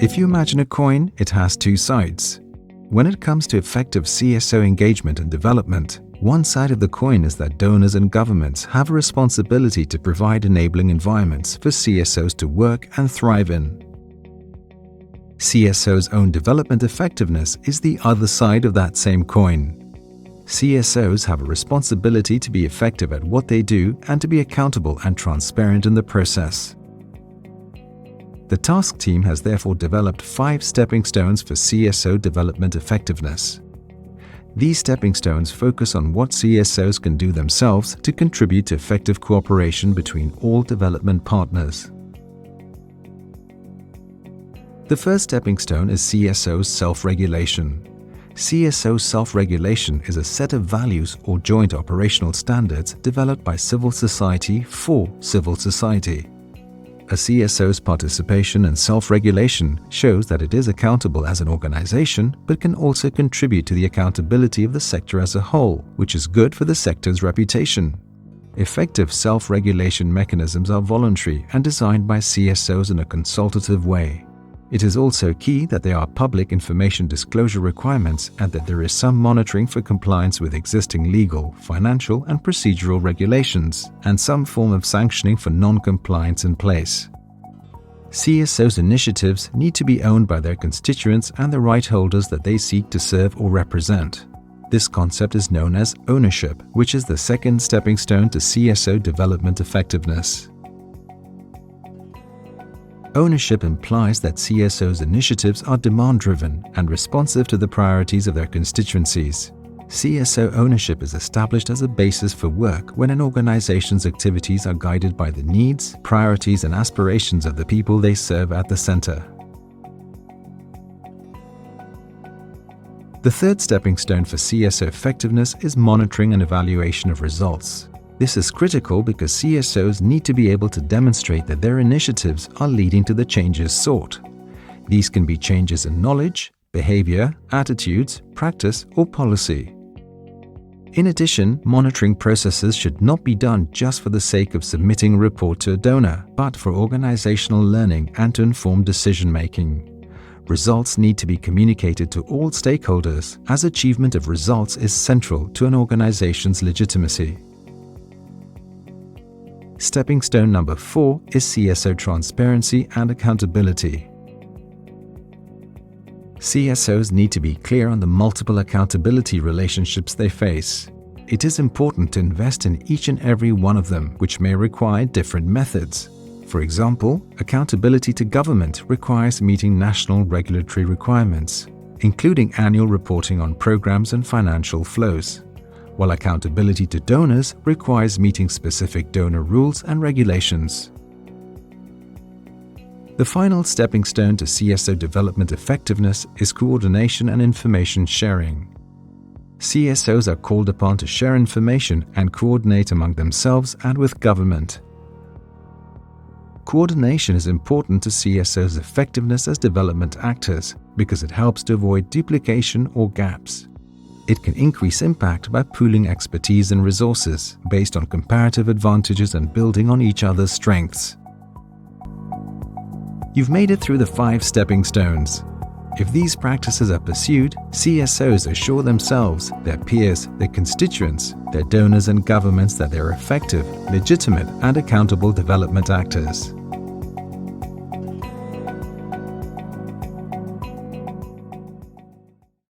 If you imagine a coin, it has two sides. When it comes to effective CSO engagement and development, one side of the coin is that donors and governments have a responsibility to provide enabling environments for CSOs to work and thrive in. CSO's own development effectiveness is the other side of that same coin. CSOs have a responsibility to be effective at what they do and to be accountable and transparent in the process. The task team has therefore developed 5 stepping stones for CSO development effectiveness. These stepping stones focus on what CSOs can do themselves to contribute to effective cooperation between all development partners. The first stepping stone is CSO Self-regulation. CSO Self-regulation is a set of values or joint operational standards developed by civil society for civil society. A CSO's participation in self-regulation shows that it is accountable as an organization, but can also contribute to the accountability of the sector as a whole, which is good for the sector's reputation. Effective self-regulation mechanisms are voluntary and designed by CSOs in a consultative way. It is also key that there are public information disclosure requirements and that there is some monitoring for compliance with existing legal, financial, and procedural regulations, and some form of sanctioning for non-compliance in place. CSOs' initiatives need to be owned by their constituents and the right holders that they seek to serve or represent. This concept is known as ownership, which is the second stepping stone to CSO development effectiveness. Ownership implies that CSOs' initiatives are demand-driven and responsive to the priorities of their constituencies. CSO ownership is established as a basis for work when an organization's activities are guided by the needs, priorities, and aspirations of the people they serve at the center. The third stepping stone for CSO effectiveness is monitoring and evaluation of results. This is critical because CSOs need to be able to demonstrate that their initiatives are leading to the changes sought. These can be changes in knowledge, behavior, attitudes, practice, or policy. In addition, monitoring processes should not be done just for the sake of submitting a report to a donor, but for organizational learning and to inform decision-making. Results need to be communicated to all stakeholders, as achievement of results is central to an organization's legitimacy. Stepping stone number 4 is CSO transparency and accountability. CSOs need to be clear on the multiple accountability relationships they face. It is important to invest in each and every one of them, which may require different methods. For example, accountability to government requires meeting national regulatory requirements, including annual reporting on programs and financial flows, while accountability to donors requires meeting specific donor rules and regulations. The final stepping stone to CSO development effectiveness is coordination and information sharing. CSOs are called upon to share information and coordinate among themselves and with government. Coordination is important to CSOs' effectiveness as development actors because it helps to avoid duplication or gaps. It can increase impact by pooling expertise and resources based on comparative advantages and building on each other's strengths. You've made it through the 5 stepping stones. If these practices are pursued, CSOs assure themselves, their peers, their constituents, their donors and governments that they're effective, legitimate, and accountable development actors.